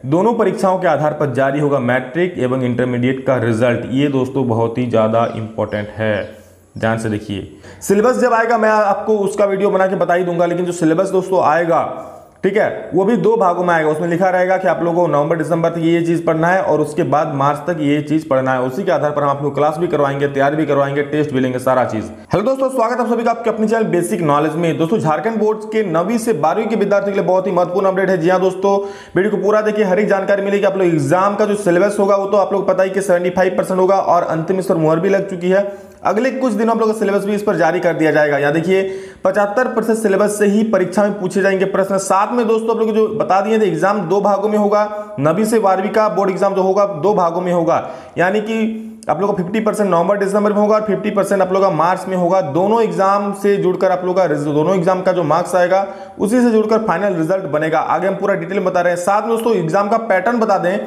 दोनों परीक्षाओं के आधार पर जारी होगा मैट्रिक एवं इंटरमीडिएट का रिजल्ट। ये दोस्तों बहुत ही ज़्यादा इंपॉर्टेंट है, ध्यान से देखिए। सिलेबस जब आएगा मैं आपको उसका वीडियो बना के बता ही दूंगा, लेकिन जो सिलेबस दोस्तों आएगा, ठीक है, वो भी 2 भागों में आएगा। उसमें लिखा रहेगा कि आप लोगों को नवंबर दिसंबर तक ये चीज़ पढ़ना है और उसके बाद मार्च तक ये चीज़ पढ़ना है। उसी के आधार पर हम आपको क्लास भी करवाएंगे, तैयारी भी करवाएंगे, टेस्ट भी लेंगे, सारा चीज़। हेलो दोस्तों, स्वागत है आप सभी का आपके अपने चैनल बेसिक नॉलेज में। दोस्तों झारखंड बोर्ड के 9वीं से 12वीं के विद्यार्थियों के लिए बहुत ही महत्वपूर्ण अपडेट है। जी हाँ दोस्तों, वीडियो को पूरा देखिए, हर एक जानकारी मिलेगी। आप लोग एग्जाम का जो सिलेबस होगा वो तो आप लोग पता ही कि 75% होगा और अंतिम इस पर मुहर भी लग चुकी है। अगले कुछ दिनों आप लोग का सिलेबस भी इस पर जारी कर दिया जाएगा। यहाँ देखिए 75% सिलेबस से ही परीक्षा में पूछे जाएंगे प्रश्न। साथ में दोस्तों आप लोग जो बता दिए थे, एग्जाम 2 भागों में होगा। 9वीं से 12वीं का बोर्ड एग्जाम जो होगा 2 भागों में होगा, यानी कि आप लोग का 50% नवंबर दिसंबर में होगा और 50% आप लोग का मार्च में होगा। दोनों एग्जाम से जुड़कर आप लोग का दोनों एग्जाम का जो मार्क्स आएगा उसी से जुड़कर फाइनल रिजल्ट बनेगा। आगे हम पूरा डिटेल में बता रहे हैं। साथ में दोस्तों एग्जाम का पैटर्न बता दें,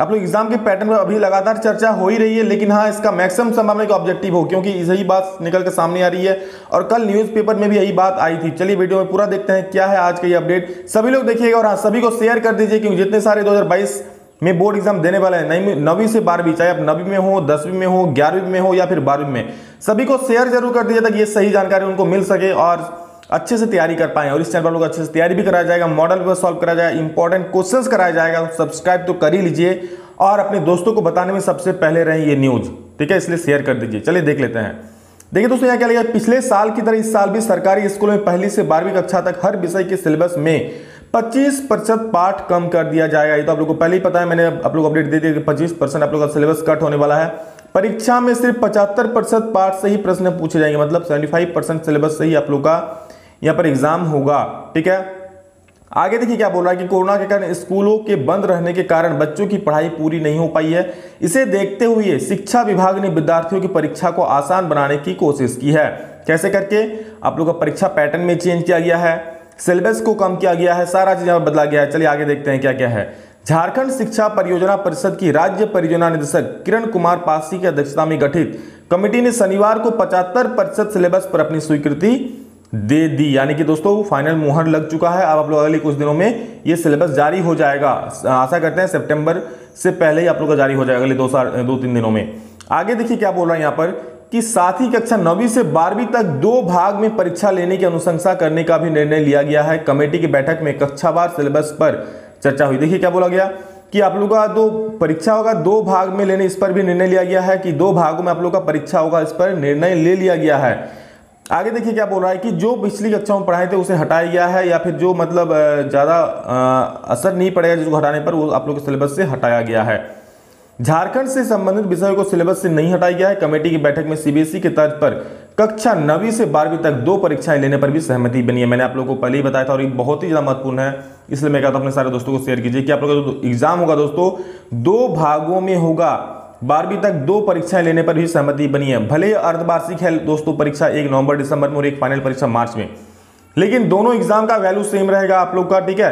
आप लोग एग्जाम के पैटर्न में अभी लगातार चर्चा हो ही रही है, लेकिन हाँ इसका मैक्सिमम संभावना का ऑब्जेक्टिव हो, क्योंकि यही बात निकल के सामने आ रही है और कल न्यूज़पेपर में भी यही बात आई थी। चलिए वीडियो में पूरा देखते हैं क्या है आज का ये अपडेट, सभी लोग देखिएगा और हाँ सभी को शेयर कर दीजिए, क्योंकि जितने सारे 2022 में बोर्ड एग्जाम देने वाले हैं 9वीं से 12वीं, चाहे आप 9वीं में हो, 10वीं में हो, 11वीं में हो या फिर 12वीं में, सभी को शेयर जरूर कर दीजिए ताकि ये सही जानकारी उनको मिल सके और अच्छे से तैयारी कर पाएं। और इस चैनल पर लोग अच्छे से तैयारी भी कराया जाएगा, मॉडल पेपर सॉल्व कराया जाएगा, इंपॉर्टेंट क्वेश्चंस कराया जाएगा। सब्सक्राइब तो कर ही लीजिए और अपने दोस्तों को बताने में सबसे पहले रहें ये न्यूज, ठीक है, इसलिए शेयर कर दीजिए। चलिए देख लेते हैं। देखिए दोस्तों यहाँ क्या लिखा है, पिछले साल की तरह इस साल भी सरकारी स्कूलों में 1ली से 12वीं कक्षा तक हर विषय के सिलेबस में 25% पाठ कम कर दिया जाएगा। ये तो आप लोग को पहले ही पता है, मैंने आप लोग अपडेट दे दिया कि 25% आप लोग का सिलेबस कट होने वाला है। परीक्षा में सिर्फ 75% पाठ से ही प्रश्न पूछे जाएंगे, मतलब 75% सिलेबस से ही आप लोग का यहाँ पर एग्जाम होगा, ठीक है। आगे देखिए क्या बोल रहा है कि कोरोना के कारण स्कूलों के बंद रहने के कारण बच्चों की पढ़ाई पूरी नहीं हो पाई है। इसे देखते हुए शिक्षा विभाग ने विद्यार्थियों की परीक्षा को आसान बनाने की कोशिश की है। कैसे करके, आप लोग का परीक्षा पैटर्न में चेंज किया गया है, सिलेबस को कम किया गया है, सारा चीज बदला गया है। चलिए आगे देखते हैं क्या क्या है। झारखंड शिक्षा परियोजना परिषद की राज्य परियोजना निदेशक किरण कुमार पासी की अध्यक्षता में गठित कमेटी ने शनिवार को 75% सिलेबस पर अपनी स्वीकृति दे दी, यानी कि दोस्तों फाइनल मुहर लग चुका है। अब आप लोग अगले कुछ दिनों में ये सिलेबस जारी हो जाएगा। आशा करते हैं सितंबर से पहले ही आप लोग का जारी हो जाएगा, अगले 2-3 दिनों में। आगे देखिए क्या बोल रहा है यहाँ पर कि साथ ही कक्षा 9वीं से 12वीं तक 2 भाग में परीक्षा लेने की अनुशंसा करने का भी निर्णय लिया गया है। कमेटी की बैठक में कक्षावार सिलेबस पर चर्चा हुई। देखिए क्या बोला गया कि आप लोग का 2 परीक्षा होगा, 2 भाग में लेने, इस पर भी निर्णय लिया गया है कि 2 भागों में आप लोग का परीक्षा होगा, इस पर निर्णय ले लिया गया है। आगे देखिए क्या बोल रहा है कि जो पिछली कक्षाओं में पढ़ाए थे उसे हटाया गया है, या फिर जो मतलब ज़्यादा असर नहीं पड़ेगा जिसको हटाने पर, वो आप लोग के सिलेबस से हटाया गया है। झारखंड से संबंधित विषयों को सिलेबस से नहीं हटाया गया है। कमेटी की बैठक में सीबीएसई के तर्ज पर कक्षा 9वीं से 12वीं तक 2 परीक्षाएं लेने पर भी सहमति बनी है। मैंने आप लोगों को पहले ही बताया था और ये बहुत ही ज़्यादा महत्वपूर्ण है, इसलिए मैं कहता हूँ अपने सारे दोस्तों को शेयर कीजिए कि आप लोगों का जो एग्जाम होगा दोस्तों 2 भागों में होगा। 12वीं तक 2 परीक्षाएं लेने पर भी सहमति बनी है। भले अर्धवार्षिक है दोस्तों परीक्षा, एक नवंबर दिसंबर में और एक फाइनल परीक्षा मार्च में, लेकिन दोनों एग्जाम का वैल्यू सेम रहेगा आप लोग का, ठीक है,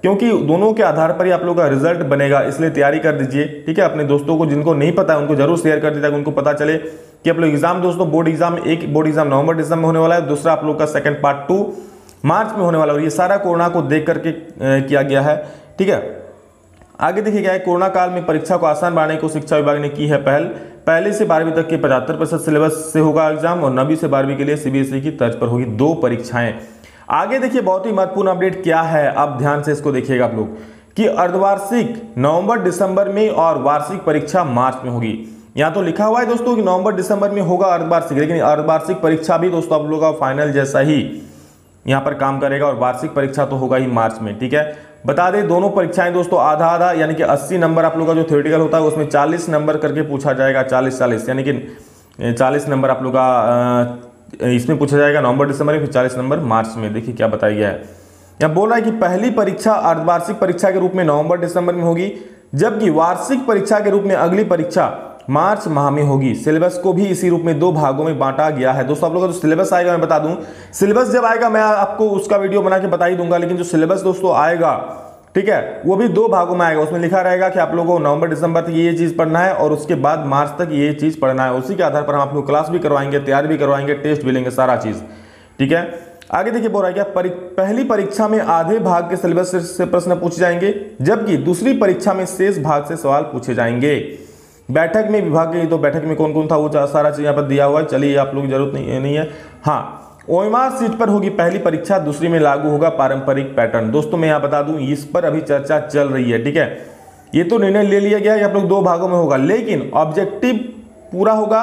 क्योंकि दोनों के आधार पर ही आप लोग का रिजल्ट बनेगा। इसलिए तैयारी कर दीजिए, ठीक है। अपने दोस्तों को जिनको नहीं पता है उनको जरूर शेयर कर दीजिए ताकि उनको पता चले कि आप लोग एग्जाम दोस्तों बोर्ड एग्जाम, एक बोर्ड एग्जाम नवंबर दिसंबर में होने वाला है, दूसरा आप लोग का सेकंड पार्ट 2 मार्च में होने वाला है। और ये सारा कोरोना को देख करके किया गया है, ठीक है। आगे देखिए क्या है, कोरोना काल में परीक्षा को आसान बनाने को शिक्षा विभाग ने की है पहल। 1ली से 12वीं तक के 75% सिलेबस से होगा एग्जाम और 9वीं से 12वीं के लिए सीबीएसई की तर्ज पर होगी 2 परीक्षाएं। आगे देखिए बहुत ही महत्वपूर्ण अपडेट क्या है, अब ध्यान से इसको देखिएगा आप लोग, कि अर्धवार्षिक नवंबर दिसंबर में और वार्षिक परीक्षा मार्च में होगी। यहाँ तो लिखा हुआ है दोस्तों कि नवंबर दिसंबर में होगा अर्धवार्षिक, लेकिन अर्धवार्षिक परीक्षा भी दोस्तों आप लोग का फाइनल जैसा ही यहाँ पर काम करेगा और वार्षिक परीक्षा तो होगा ही मार्च में, ठीक है। बता दें दोनों परीक्षाएं दोस्तों आधा आधा, यानी कि 80 नंबर आप लोग का जो थ्योरेटिकल होता है उसमें 40 नंबर करके पूछा जाएगा, 40-40, यानी कि 40 नंबर आप लोग का इसमें पूछा जाएगा नवंबर दिसंबर में, फिर 40 नंबर मार्च में। देखिए क्या बताया गया है, यहाँ बोल रहा है कि पहली परीक्षा अर्धवार्षिक परीक्षा के रूप में नवंबर दिसंबर में होगी, जबकि वार्षिक परीक्षा के रूप में अगली परीक्षा मार्च माह में होगी। सिलेबस को भी इसी रूप में 2 भागों में बांटा गया है। दोस्तों आप लोगों का जो सिलेबस आएगा मैं बता दूं, सिलेबस जब आएगा मैं आपको उसका वीडियो बना के बता ही दूंगा, लेकिन जो सिलेबस दोस्तों आएगा, ठीक है, वो भी 2 भागों में आएगा। उसमें लिखा रहेगा कि आप लोगों को नवंबर दिसंबर तक ये चीज पढ़ना है और उसके बाद मार्च तक ये चीज पढ़ना है। उसी के आधार पर हम आप लोग क्लास भी करवाएंगे, तैयारी भी करवाएंगे, टेस्ट भी लेंगे, सारा चीज, ठीक है। आगे देखिए बोल रहा है क्या, पहली परीक्षा में आधे भाग के सिलेबस से प्रश्न पूछे जाएंगे, जबकि दूसरी परीक्षा में शेष भाग से सवाल पूछे जाएंगे। बैठक में विभाग की, तो बैठक में कौन कौन था वो सारा चीज यहाँ पर दिया हुआ है, चलिए आप लोग की जरूरत नहीं है। हाँ, ओएमआर सीट पर होगी पहली परीक्षा, दूसरी में लागू होगा पारंपरिक पैटर्न। दोस्तों मैं यहाँ बता दूं, इस पर अभी चर्चा चल रही है, ठीक है। ये तो निर्णय ले लिया गया है आप लोग 2 भागों में होगा, लेकिन ऑब्जेक्टिव पूरा होगा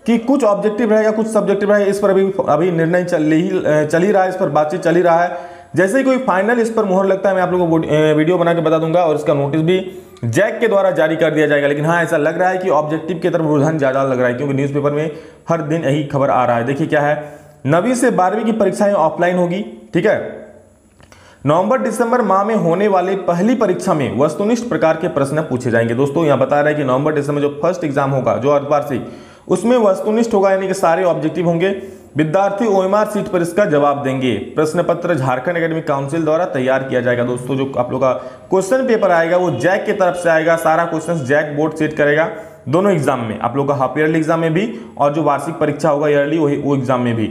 कि कुछ ऑब्जेक्टिव रहेगा कुछ सब्जेक्टिव रहेगा, इस पर अभी निर्णय चल ही रहा है, इस पर बातचीत चल ही रहा है। जैसे ही कोई फाइनल इस पर मोहर लगता है मैं आप लोगों को वीडियो बना के बता दूंगा, और इसका नोटिस भी जैक के द्वारा जारी कर दिया जाएगा। लेकिन हाँ, ऐसा लग रहा है कि ऑब्जेक्टिव की तरफ रुझान ज्यादा लग रहा है, क्योंकि न्यूज़पेपर में हर दिन यही खबर आ रहा है। देखिए क्या है, 9वीं से 12वीं की परीक्षाएं ऑफलाइन होगी, ठीक है। नवंबर दिसंबर माह में होने वाले पहली परीक्षा में वस्तुनिष्ठ प्रकार के प्रश्न पूछे जाएंगे। दोस्तों यहाँ बता रहा है कि नवंबर दिसंबर जो फर्स्ट एग्जाम होगा, जो अर्धवार्षिक, उसमें वस्तुनिष्ठ होगा, यानी कि सारे ऑब्जेक्टिव होंगे। विद्यार्थी ओएमआर सीट पर इसका जवाब देंगे। प्रश्न पत्र झारखंड एकेडमिक काउंसिल द्वारा तैयार किया जाएगा। दोस्तों जो आप लोग का क्वेश्चन पेपर आएगा वो जैक की तरफ से आएगा, सारा क्वेश्चन जैक बोर्ड सेट करेगा दोनों एग्जाम में, आप लोग का हाफ ईयरली एग्जाम में भी और जो वार्षिक परीक्षा होगा ईयरली वो एग्जाम में भी,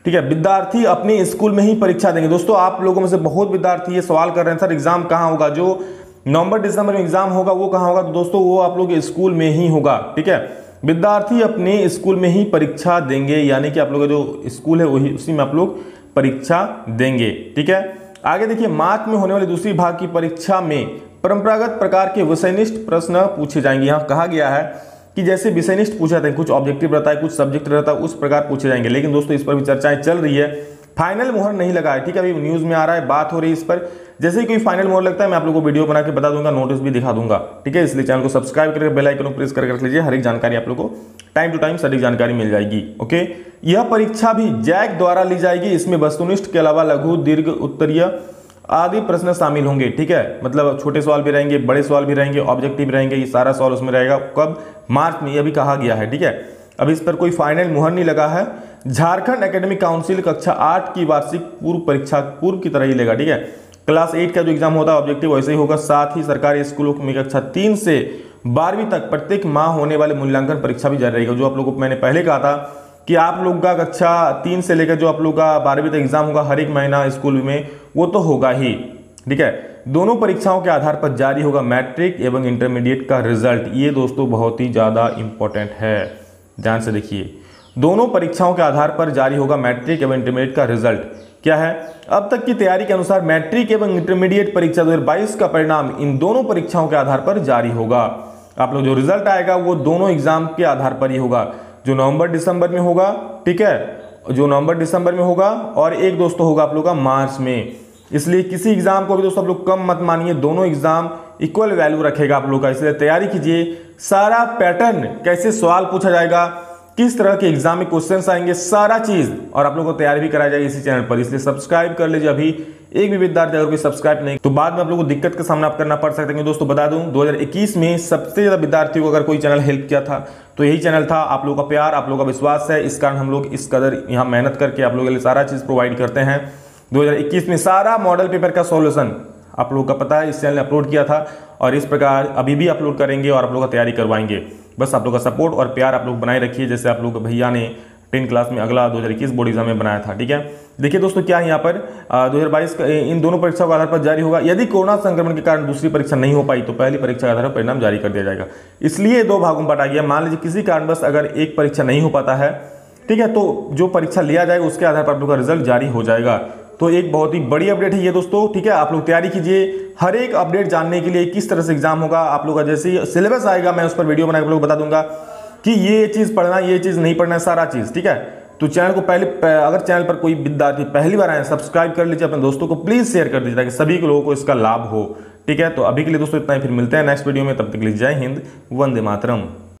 ठीक है। विद्यार्थी अपने स्कूल में ही परीक्षा देंगे। दोस्तों आप लोगों में से बहुत विद्यार्थी ये सवाल कर रहे हैं सर एग्जाम कहाँ होगा, जो नवंबर दिसंबर में एग्जाम होगा वो कहाँ होगा, तो दोस्तों वो आप लोग स्कूल में ही होगा, ठीक है। विद्यार्थी अपने स्कूल में ही परीक्षा देंगे, यानी कि आप लोग का जो स्कूल है वही उसी में आप लोग परीक्षा देंगे, ठीक है। आगे देखिए, मार्च में होने वाली दूसरी भाग की परीक्षा में परंपरागत प्रकार के विषयनिष्ठ प्रश्न पूछे जाएंगे। यहाँ कहा गया है कि जैसे विषयनिष्ठ पूछा जाता है, कुछ ऑब्जेक्टिव रहता है कुछ सब्जेक्ट रहता है, उस प्रकार पूछे जाएंगे। लेकिन दोस्तों इस पर भी चर्चाएं चल रही है, फाइनल मोहर नहीं लगा है, ठीक है। अभी न्यूज में आ रहा है, बात हो रही है इस पर। जैसे ही कोई फाइनल मोहर लगता है मैं आप लोगों को वीडियो बना के बता दूंगा, नोटिस भी दिखा दूंगा, ठीक है। इसलिए चैनल को सब्सक्राइब करके बेल आइकन को प्रेस करके रख लीजिए, हर एक जानकारी आप लोगों को टाइम टू टाइम सटीक जानकारी मिल जाएगी, ओके। यह परीक्षा भी जैक द्वारा ली जाएगी। इसमें वस्तुनिष्ठ के अलावा लघु, दीर्घ, उत्तरीय आदि प्रश्न शामिल होंगे, ठीक है। मतलब छोटे सवाल भी रहेंगे, बड़े सवाल भी रहेंगे, ऑब्जेक्टिव रहेंगे, ये सारा सवाल उसमें रहेगा। कब? मार्च में, यह भी कहा गया है, ठीक है। अब इस पर कोई फाइनल मुहर नहीं लगा है। झारखंड एकेडमिक काउंसिल कक्षा 8 की वार्षिक पूर्व परीक्षा पूर्व की तरह ही लेगा, ठीक है। क्लास 8 का जो एग्जाम होता है ऑब्जेक्टिव वैसे ही होगा। साथ ही सरकारी स्कूलों में कक्षा 3 से 12वीं तक प्रत्येक माह होने वाले मूल्यांकन परीक्षा भी जारी रहेगा। जो आप लोगों को मैंने पहले कहा था कि आप लोग का कक्षा 3 से लेकर जो आप लोग का 12वीं तक एग्जाम होगा हर एक महीना स्कूल में, वो तो होगा ही, ठीक है। दोनों परीक्षाओं के आधार पर जारी होगा मैट्रिक एवं इंटरमीडिएट का रिजल्ट। ये दोस्तों बहुत ही ज़्यादा इंपॉर्टेंट है, ध्यान से देखिए। दोनों परीक्षाओं के आधार पर जारी होगा मैट्रिक एवं इंटरमीडिएट का रिजल्ट। क्या है? अब तक की तैयारी के अनुसार मैट्रिक एवं इंटरमीडिएट परीक्षा 2022 का परिणाम इन दोनों परीक्षाओं के आधार पर जारी होगा। आप लोग जो रिजल्ट आएगा वो दोनों एग्जाम के आधार पर ही होगा, जो नवंबर दिसंबर में होगा, ठीक है, जो नवंबर दिसंबर में होगा, और एक दोस्तों होगा आप लोग का मार्च में। इसलिए किसी एग्जाम को भी दोस्तों आप लोग कम मत मानिए, दोनों एग्जाम इक्वल वैल्यू रखेगा आप लोग का। इसलिए तैयारी कीजिए, सारा पैटर्न, कैसे सवाल पूछा जाएगा, किस तरह के एग्जाम में क्वेश्चंस आएंगे, सारा चीज, और आप लोगों को तैयारी भी कराई जाएगी इसी चैनल पर। इसलिए सब्सक्राइब कर लीजिए अभी। एक भी विद्यार्थी अगर कोई सब्सक्राइब नहीं तो बाद में आप लोगों को दिक्कत का सामना करना पड़ सकता है। दोस्तों बता दूं 2021 में सबसे ज्यादा विद्यार्थियों को अगर कोई चैनल हेल्प किया था तो यही चैनल था। आप लोगों का प्यार, आप लोगों का विश्वास है, इस कारण हम लोग इस कदर यहाँ मेहनत करके आप लोगों के लिए सारा चीज प्रोवाइड करते हैं। 2021 में सारा मॉडल पेपर का सॉल्यूशन आप लोगों का पता है इस चैनल ने अपलोड किया था, और इस प्रकार अभी भी अपलोड करेंगे और आप लोग का तैयारी करवाएंगे। बस आप लोग का सपोर्ट और प्यार आप लोग बनाए रखिए, जैसे आप लोग भैया ने 10 क्लास में अगला 2021 बोर्ड एग्जाम में बनाया था, ठीक है। देखिए दोस्तों क्या है यहाँ पर 2022 का इन दोनों परीक्षाओं के आधार पर जारी होगा। यदि कोरोना संक्रमण के कारण दूसरी परीक्षा नहीं हो पाई तो पहली परीक्षा के आधार पर परिणाम जारी कर दिया जाएगा। इसलिए 2 भागों में बांटा गया। मान लीजिए किसी कारणवश अगर एक परीक्षा नहीं हो पाता है, ठीक है, तो जो परीक्षा लिया जाएगा उसके आधार पर आप लोग का रिजल्ट जारी हो जाएगा। तो एक बहुत ही बड़ी अपडेट है ये दोस्तों, ठीक है। आप लोग तैयारी कीजिए, हर एक अपडेट जानने के लिए किस तरह से एग्जाम होगा आप लोग का जैसे ही सिलेबस आएगा मैं उस पर वीडियो बनाकर आप लोग बता दूंगा कि ये चीज पढ़ना, ये चीज नहीं पढ़ना है, सारा चीज, ठीक है। तो चैनल को अगर चैनल पर कोई विद्यार्थी पहली बार आए सब्सक्राइब कर लीजिए, अपने दोस्तों को प्लीज शेयर कर दीजिए ताकि सभी लोगों को इसका लाभ हो, ठीक है। तो अभी के लिए दोस्तों इतना ही, फिर मिलते हैं नेक्स्ट वीडियो में, तब तक के लिए जय हिंद, वंदे मातरम।